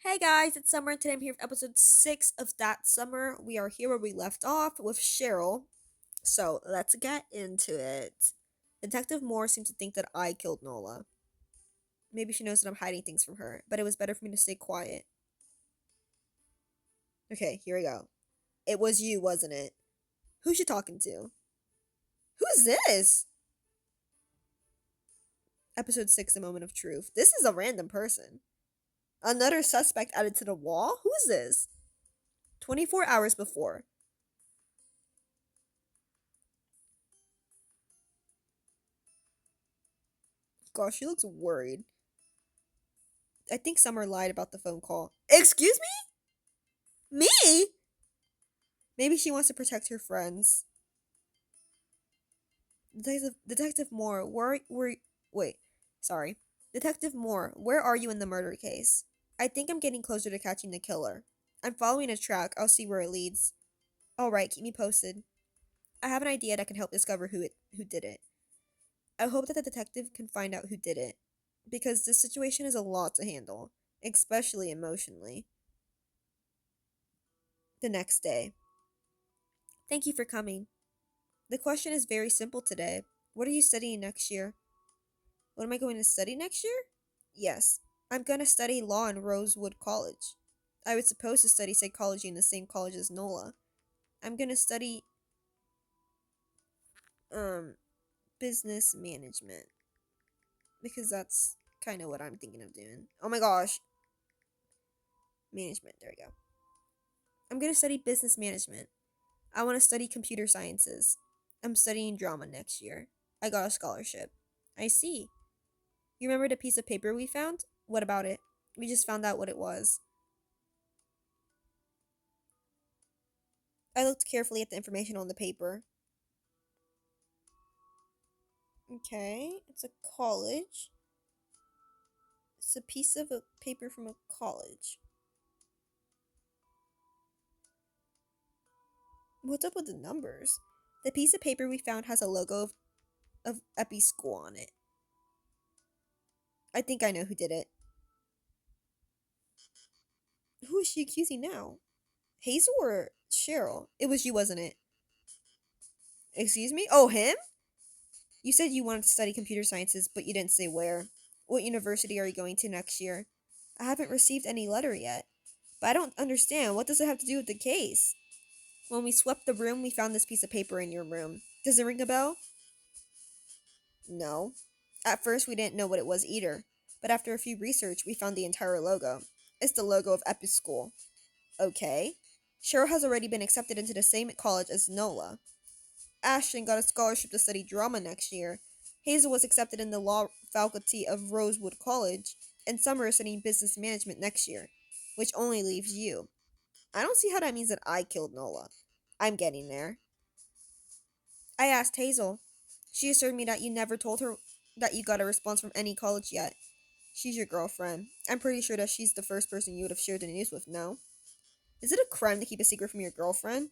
Hey guys, it's Summer, and today I'm here for episode 6 of That Summer. We are here where we left off with Cheryl. So let's get into it. Detective Moore seems to think that I killed Nola. Maybe she knows that I'm hiding things from her, but it was better for me to stay quiet. Okay, here we go. It was you, wasn't it? Who's she talking to? Who's this? Episode 6, The Moment of Truth. This is a random person. Another suspect added to the wall? Who is this? 24 hours before. Gosh, she looks worried. I think Summer lied about the phone call. Excuse me? Me? Maybe she wants to protect her friends. Detective Moore, wait, sorry. Detective Moore, where are you in the murder case? I think I'm getting closer to catching the killer. I'm following a track. I'll see where it leads. Alright, keep me posted. I have an idea that can help discover who did it. I hope that the detective can find out who did it. Because this situation is a lot to handle, especially emotionally. The next day. Thank you for coming. The question is very simple today. What are you studying next year? What am I going to study next year? Yes, I'm going to study law in Rosewood College. I was supposed to study psychology in the same college as Nola. I'm going to study um business management because that's kind of what I'm thinking of doing. Oh my gosh. Management, there we go. I'm going to study business management. I want to study computer sciences. I'm studying drama next year. I got a scholarship. I see. You remember the piece of paper we found? What about it? We just found out what it was. I looked carefully at the information on the paper. Okay, it's a college. It's a piece of a paper from a college. What's up with the numbers? The piece of paper we found has a logo of Epi School on it. I think I know who did it. Who is she accusing now? Hazel or Cheryl? It was you, wasn't it? Excuse me? Oh, him? You said you wanted to study computer sciences, but you didn't say where. What university are you going to next year? I haven't received any letter yet. But I don't understand. What does it have to do with the case? When we swept the room, we found this piece of paper in your room. Does it ring a bell? No. At first, we didn't know what it was either. But after a few research, we found the entire logo. It's the logo of Epi School. Okay. Cheryl has already been accepted into the same college as Nola. Ashton got a scholarship to study drama next year. Hazel was accepted in the law faculty of Rosewood College, and Summer is studying business management next year, which only leaves you. I don't see how that means that I killed Nola. I'm getting there. I asked Hazel. She assured me that you never told her that you got a response from any college yet. She's your girlfriend. I'm pretty sure that she's the first person you would have shared the news with, no? Is it a crime to keep a secret from your girlfriend?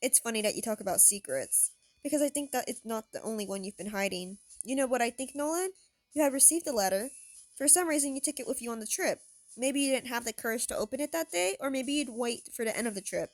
It's funny that you talk about secrets, because I think that it's not the only one you've been hiding. You know what I think, Nolan? You had received a letter. For some reason, you took it with you on the trip. Maybe you didn't have the courage to open it that day, or maybe you'd wait for the end of the trip.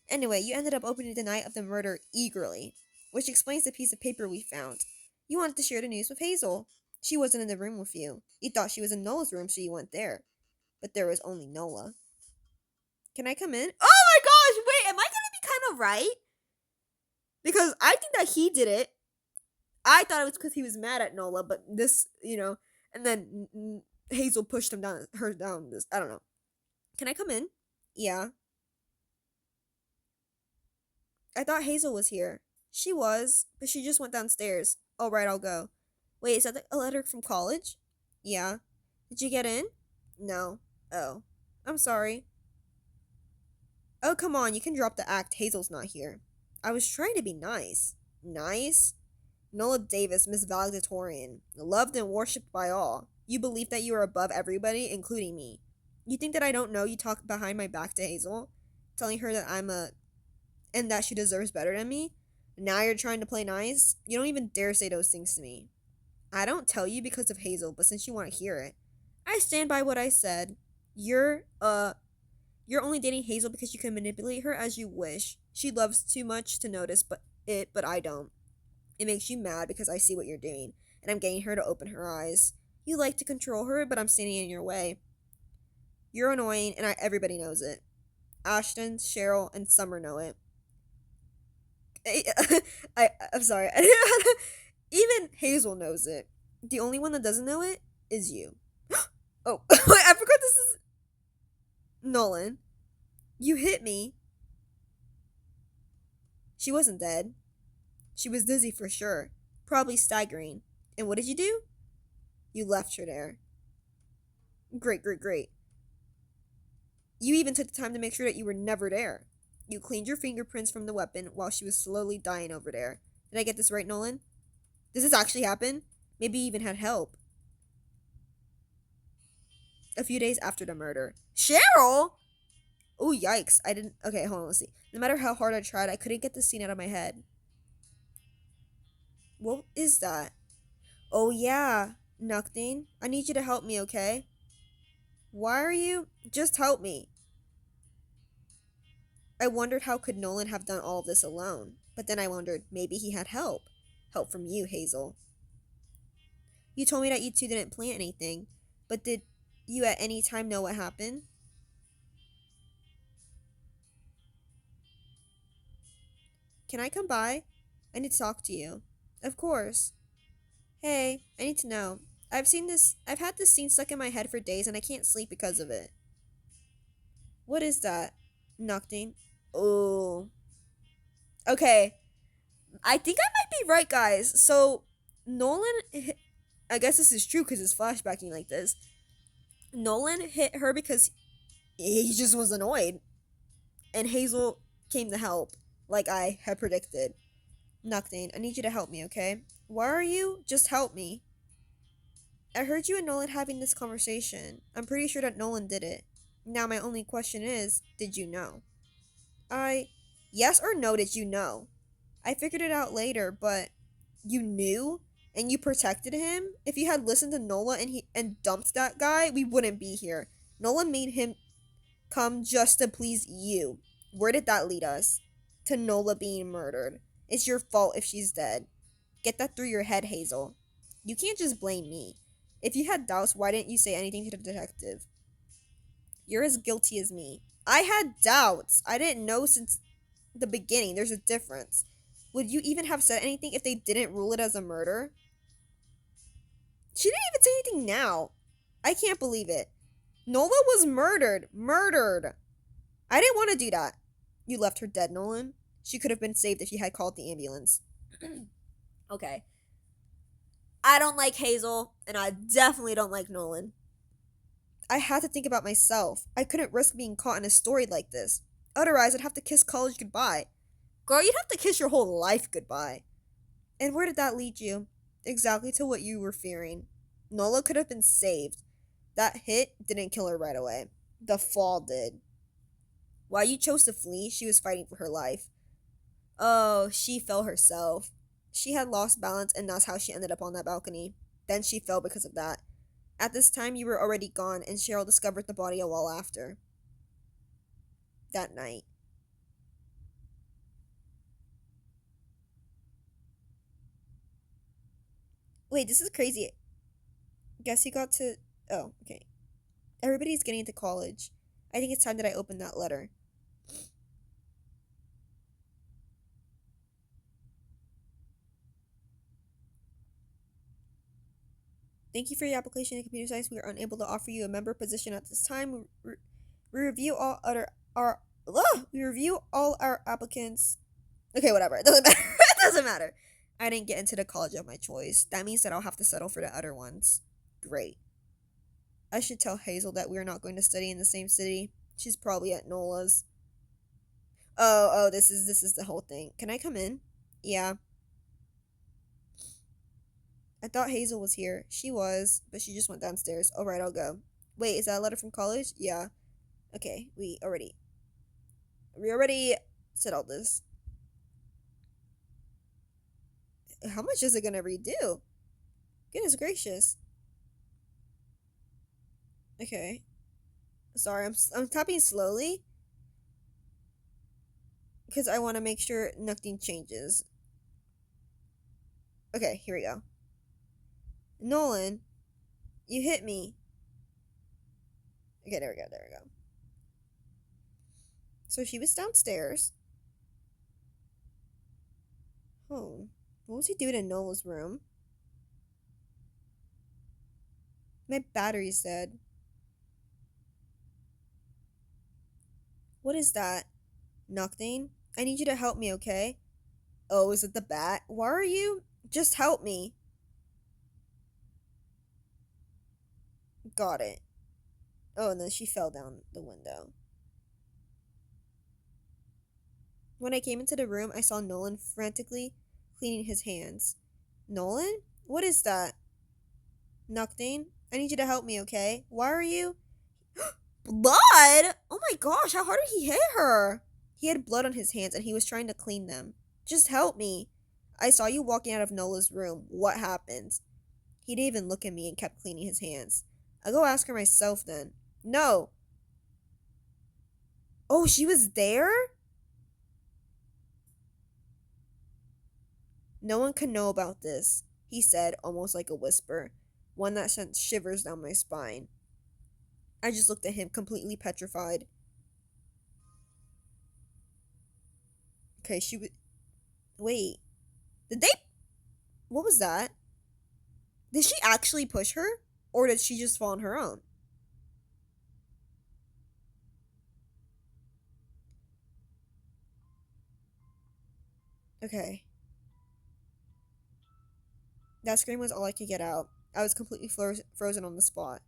Anyway, you ended up opening it the night of the murder eagerly, which explains the piece of paper we found. You wanted to share the news with Hazel. She wasn't in the room with you. You thought she was in Nola's room, so you went there. But there was only Nola. Can I come in? Oh my gosh, wait, am I gonna be kind of right? Because I think that he did it. I thought it was because he was mad at Nola, but this, and then Hazel pushed her down. This, I don't know. Can I come in? Yeah. I thought Hazel was here. She was, but she just went downstairs. All right, I'll go. Wait, is that a letter from college? Yeah. Did you get in? No. Oh. I'm sorry. Oh, come on, you can drop the act. Hazel's not here. I was trying to be nice. Nice? Nola Davis, Miss Valedictorian, loved and worshipped by all. You believe that you are above everybody, including me. You think that I don't know you talk behind my back to Hazel, telling her that and that she deserves better than me? Now you're trying to play nice? You don't even dare say those things to me. I don't tell you because of Hazel, but since you want to hear it, I stand by what I said. You're you're only dating Hazel because you can manipulate her as you wish. She loves too much to notice but I don't. It makes you mad because I see what you're doing, and I'm getting her to open her eyes. You like to control her, but I'm standing in your way. You're annoying, and everybody knows it. Ashton, Cheryl, and Summer know it. I'm sorry. Even Hazel knows it. The only one that doesn't know it is you. Oh, I forgot this is Nolan. You hit me. She wasn't dead. She was dizzy for sure, probably staggering. And what did you do? You left her there. Great, great, great. You even took the time to make sure that you were never there. You cleaned your fingerprints from the weapon while she was slowly dying over there. Did I get this right, Nolan? Does this actually happen? Maybe you even had help. A few days after the murder. Cheryl? Oh, yikes. I didn't. Okay, hold on, let's see. No matter how hard I tried, I couldn't get the scene out of my head. What is that? Oh, yeah. Nothing. I need you to help me, okay? Why are you? Just help me. I wondered how could Nolan have done all of this alone. But then I wondered, maybe he had help. Help from you, Hazel. You told me that you two didn't plan anything. But did you at any time know what happened? Can I come by? I need to talk to you. Of course. Hey, I need to know. I've had this scene stuck in my head for days and I can't sleep because of it. What is that? Nothing. Oh. Okay. I think I might be right, guys. So, Nolan, I guess this is true because it's flashbacking like this. Nolan hit her because he just was annoyed. And Hazel came to help, like I had predicted. Nothing. I need you to help me, okay? Why are you? Just help me. I heard you and Nolan having this conversation. I'm pretty sure that Nolan did it. Now, my only question is, did you know? I. Yes or no, did you know? I figured it out later, but you knew and you protected him? If you had listened to Nola and dumped that guy, we wouldn't be here. Nola made him come just to please you. Where did that lead us? To Nola being murdered. It's your fault if she's dead. Get that through your head, Hazel. You can't just blame me. If you had doubts, why didn't you say anything to the detective? You're as guilty as me. I had doubts. I didn't know since the beginning. There's a difference. Would you even have said anything if they didn't rule it as a murder? She didn't even say anything now. I can't believe it. Nola was murdered. Murdered. I didn't want to do that. You left her dead, Nolan. She could have been saved if you had called the ambulance. Okay. I don't like Hazel, and I definitely don't like Nolan. I had to think about myself. I couldn't risk being caught in a story like this. Otherwise, I'd have to kiss college goodbye. Girl, you'd have to kiss your whole life goodbye. And where did that lead you? Exactly to what you were fearing. Nola could have been saved. That hit didn't kill her right away. The fall did. While you chose to flee, she was fighting for her life. Oh, she fell herself. She had lost balance, and that's how she ended up on that balcony. Then she fell because of that. At this time, you were already gone, and Cheryl discovered the body a while after. That night. Wait, this is crazy. Guess he got to. Oh, okay. Everybody's getting into college. I think it's time that I open that letter. Thank you for your application in computer science. We are unable to offer you a member position at this time. We review all other our we review all our applicants. Okay, whatever. It doesn't matter. It doesn't matter. I didn't get into the college of my choice. That means that I'll have to settle for the other ones. Great. I should tell Hazel that we're not going to study in the same city. She's probably at Nola's. Oh, this is the whole thing. Can I come in? Yeah. I thought Hazel was here. She was, but she just went downstairs. Alright, I'll go. Wait, is that a letter from college? Yeah. Okay, we already said all this. How much is it gonna redo? Goodness gracious. Okay. Sorry, I'm tapping slowly because I want to make sure nothing changes. Okay, here we go. Nolan, you hit me. Okay, there we go. There we go. So she was downstairs. Oh, what was he doing in Nola's room? My battery's dead. What is that? Nothing. I need you to help me, okay? Oh, is it the bat? Why are you? Just help me. Got it. Oh, and then she fell down the window. When I came into the room, I saw Nolan frantically cleaning his hands. Nolan? What is that? Nothing. I need you to help me, okay? Why are you? Blood? Oh my gosh, how hard did he hit her? He had blood on his hands and he was trying to clean them. Just help me. I saw you walking out of Nola's room. What happened? He didn't even look at me and kept cleaning his hands. I'll go ask her myself then. No. Oh, she was there? No one can know about this, he said, almost like a whisper, one that sent shivers down my spine. I just looked at him, completely petrified. Okay, she was. Wait. Did they. What was that? Did she actually push her? Or did she just fall on her own? Okay. That scream was all I could get out. I was completely frozen on the spot.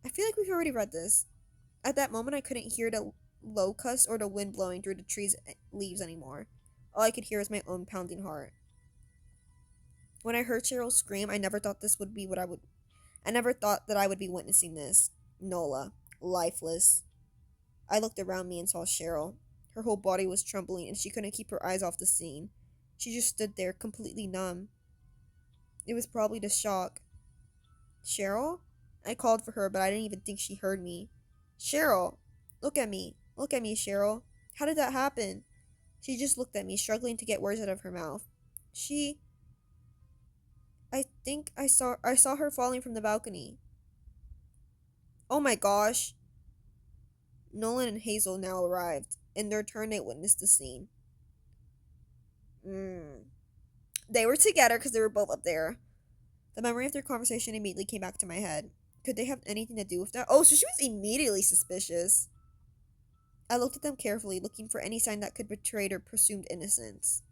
I feel like we've already read this. At that moment, I couldn't hear the locusts or the wind blowing through the trees' leaves anymore. All I could hear was my own pounding heart. When I heard Cheryl scream, I never thought this would be what I would. I never thought that I would be witnessing this. Nola, lifeless. I looked around me and saw Cheryl. Her whole body was trembling, and she couldn't keep her eyes off the scene. She just stood there, completely numb. It was probably the shock. Cheryl? I called for her, but I didn't even think she heard me. Cheryl! Look at me. Look at me, Cheryl. How did that happen? She just looked at me, struggling to get words out of her mouth. She. I think I saw her falling from the balcony. Oh my gosh. Nolan and Hazel now arrived. In their turn, they witnessed the scene. They were together because they were both up there. The memory of their conversation immediately came back to my head. Could they have anything to do with that? Oh, so she was immediately suspicious. I looked at them carefully, looking for any sign that could betray their presumed innocence.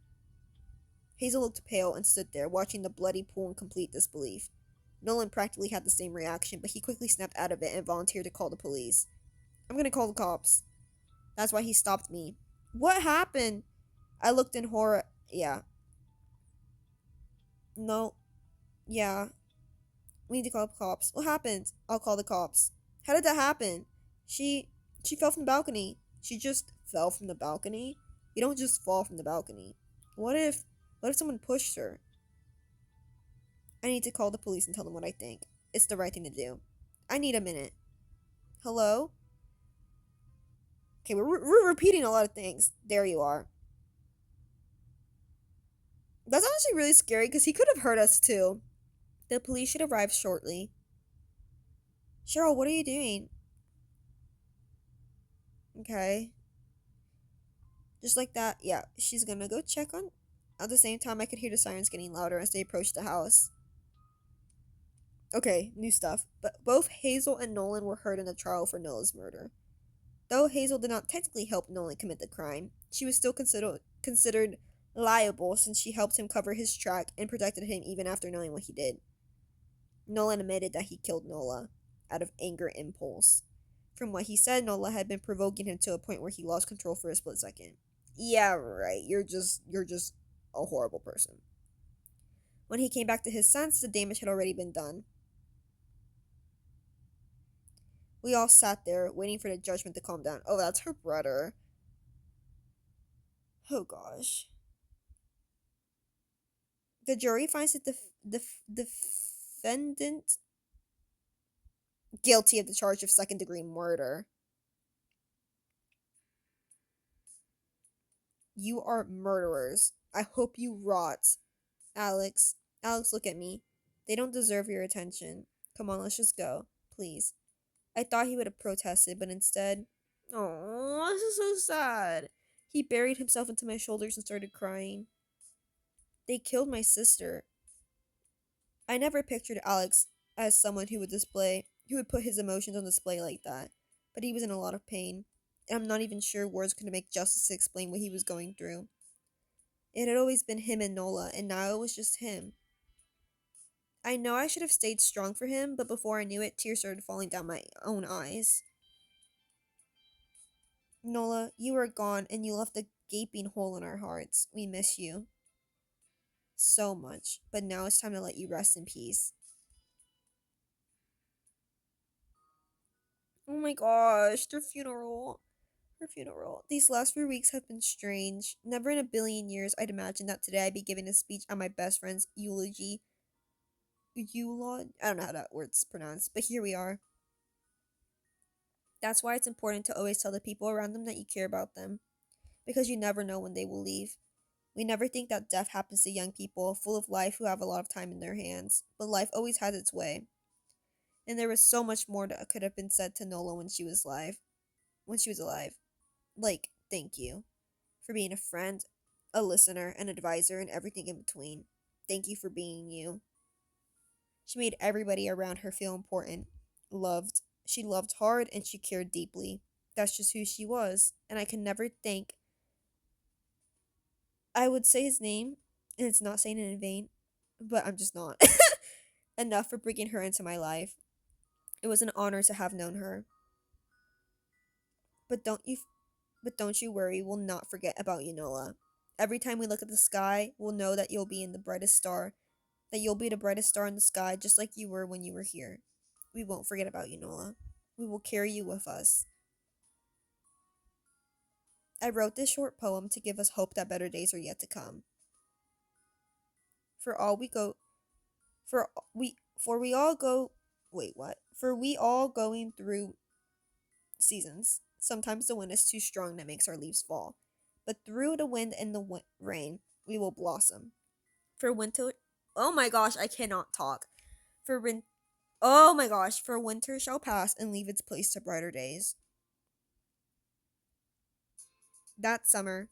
Hazel looked pale and stood there, watching the bloody pool in complete disbelief. Nolan practically had the same reaction, but he quickly snapped out of it and volunteered to call the police. I'm gonna call the cops. That's why he stopped me. What happened? I looked in horror. Yeah. No. Yeah. We need to call the cops. What happened? I'll call the cops. How did that happen? She she fell from the balcony. She just fell from the balcony? You don't just fall from the balcony. What if someone pushed her? I need to call the police and tell them what I think. It's the right thing to do. I need a minute. Hello? Okay, we're repeating a lot of things. There you are. That's honestly really scary because he could have hurt us too. The police should arrive shortly. Cheryl, what are you doing? Okay. Just like that, yeah, she's gonna go check on. At the same time, I could hear the sirens getting louder as they approached the house. Okay, new stuff. But both Hazel and Nolan were heard in the trial for Nola's murder. Though Hazel did not technically help Nolan commit the crime, she was still considered liable since she helped him cover his track and protected him even after knowing what he did. Nolan admitted that he killed Nola out of anger impulse. From what he said, Nola had been provoking him to a point where he lost control for a split second. Yeah, right. You're just a horrible person. When he came back to his sense, the damage had already been done. We all sat there, waiting for the judgment to calm down. Oh, that's her brother. Oh gosh. The jury finds that the defendant Guilty of the charge of second-degree murder. You are murderers. I hope you rot. Alex. Alex, look at me. They don't deserve your attention. Come on, let's just go. Please. I thought he would have protested, but instead. Oh, this is so sad. He buried himself into my shoulders and started crying. They killed my sister. I never pictured Alex as someone who would put his emotions on display like that. But he was in a lot of pain. And I'm not even sure words could make justice to explain what he was going through. It had always been him and Nola, and now it was just him. I know I should have stayed strong for him, but before I knew it, tears started falling down my own eyes. Nola, you are gone, and you left a gaping hole in our hearts. We miss you so much, but now it's time to let you rest in peace. Oh my gosh, their funeral. Her funeral. These last few weeks have been strange. Never in a billion years I'd imagined that today I'd be giving a speech on my best friend's eulogy. Eulog? I don't know how that word's pronounced, but here we are. That's why it's important to always tell the people around them that you care about them, because you never know when they will leave. We never think that death happens to young people, full of life, who have a lot of time in their hands, but life always has its way. And there was so much more that could have been said to Nola when she was alive. When she was alive. Like, thank you for being a friend, a listener, an advisor, and everything in between. Thank you for being you. She made everybody around her feel important, loved. She loved hard and she cared deeply. That's just who she was, and I can never thank. I would say his name, and it's not saying it in vain, but I'm just not. Enough for bringing her into my life. It was an honor to have known her. But don't you worry, we'll not forget about you, Nola. Every time we look at the sky, we'll know that you'll be in the brightest star, that you'll be the brightest star in the sky just like you were when you were here. We won't forget about you, Nola. We will carry you with us. I wrote this short poem to give us hope that better days are yet to come. For all we go for we all go wait, what? For we all going through seasons. Sometimes the wind is too strong that makes our leaves fall. But through the wind and the rain, we will blossom. For winter Oh my gosh, I cannot talk. For win Oh my gosh, for winter shall pass and leave its place to brighter days. That summer,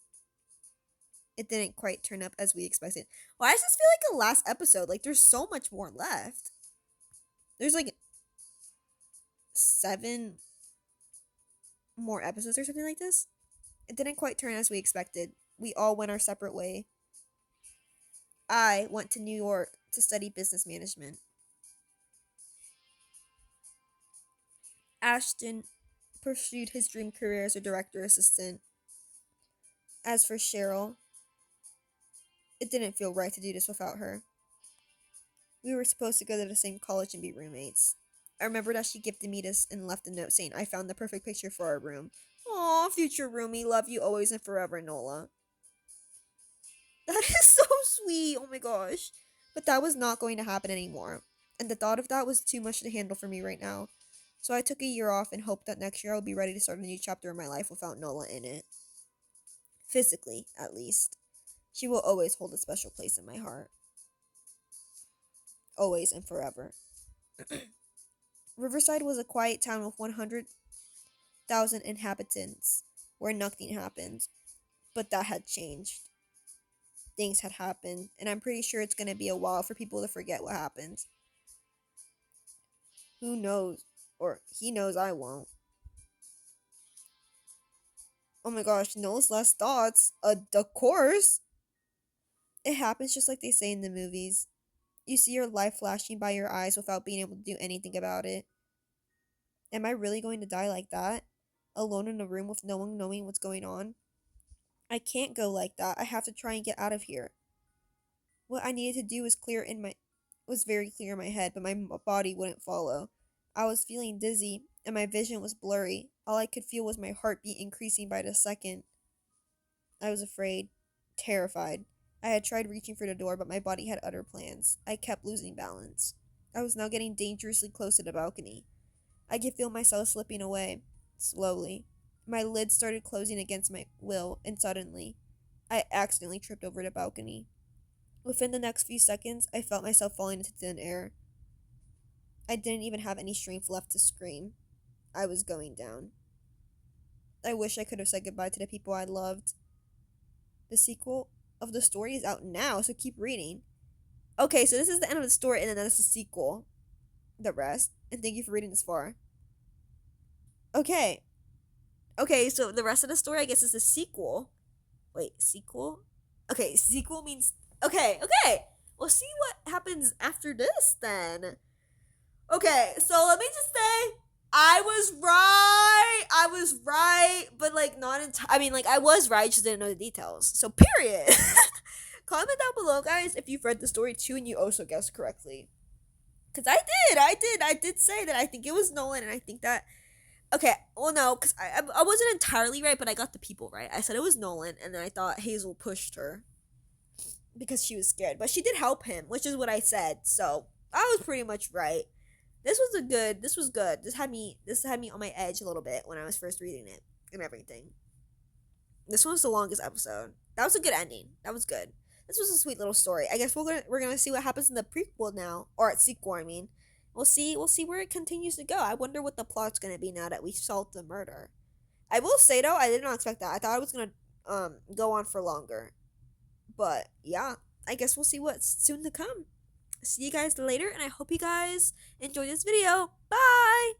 it didn't quite turn up as we expected. Why does this feel like a last episode? Like there's so much more left. There's like 7 more episodes or something like this. It didn't quite turn as we expected. We all went our separate way. I went to New York to study business management. Ashton pursued his dream career as a director assistant. As for Cheryl, it didn't feel right to do this without her. We were supposed to go to the same college and be roommates. I remember that she gifted me this and left a note saying I found the perfect picture for our room. Aw, future roomie, love you always and forever, Nola. That is so sweet. Oh my gosh. But that was not going to happen anymore. And the thought of that was too much to handle for me right now. So I took a year off and hoped that next year I would be ready to start a new chapter in my life without Nola in it. Physically, at least. She will always hold a special place in my heart. Always and forever. Riverside was a quiet town with 100,000 inhabitants where nothing happened. But that had changed. Things had happened, and I'm pretty sure it's going to be a while for people to forget what happened. Who knows? Or he knows I won't. Oh my gosh, Noel's last thoughts. Of course. It happens just like they say in the movies. You see your life flashing by your eyes without being able to do anything about it. Am I really going to die like that? Alone in a room with no one knowing what's going on? I can't go like that. I have to try and get out of here. What I needed to do was very clear in my head, but my body wouldn't follow. I was feeling dizzy, and my vision was blurry. All I could feel was my heartbeat increasing by the second. I was afraid, terrified. I had tried reaching for the door, but my body had other plans. I kept losing balance. I was now getting dangerously close to the balcony. I could feel myself slipping away, slowly. My lids started closing against my will, and suddenly, I accidentally tripped over the balcony. Within the next few seconds, I felt myself falling into thin air. I didn't even have any strength left to scream. I was going down. I wish I could have said goodbye to the people I loved. The sequel of the story is out now, so keep reading. Okay, so this is the end of the story, and then that's the sequel. The rest. And thank you for reading this far. Okay. Okay, so the rest of the story, I guess, is the sequel. Wait, sequel? Okay, sequel means. Okay, okay. We'll see what happens after this then. Okay, so let me just say, I was right. I was right, but like not entirely. I mean, like I was right, just didn't know the details. So, period. Comment down below, guys, if you've read the story too and you also guessed correctly. Because I did say that I think it was Nolan, and I think that. Okay, well, no, because I wasn't entirely right, but I got the people right. I said it was Nolan, and then I thought Hazel pushed her because she was scared. But she did help him, which is what I said. So, I was pretty much right. This was good. This had me on my edge a little bit when I was first reading it and everything. This was the longest episode. That was a good ending. That was good. This was a sweet little story. I guess we're gonna see what happens in the prequel now, or at sequel. I mean, we'll see where it continues to go. I wonder what the plot's gonna be now that we solved the murder. I will say though, I did not expect that. I thought it was gonna go on for longer, but yeah, I guess we'll see what's soon to come. See you guys later, and I hope you guys enjoyed this video. Bye!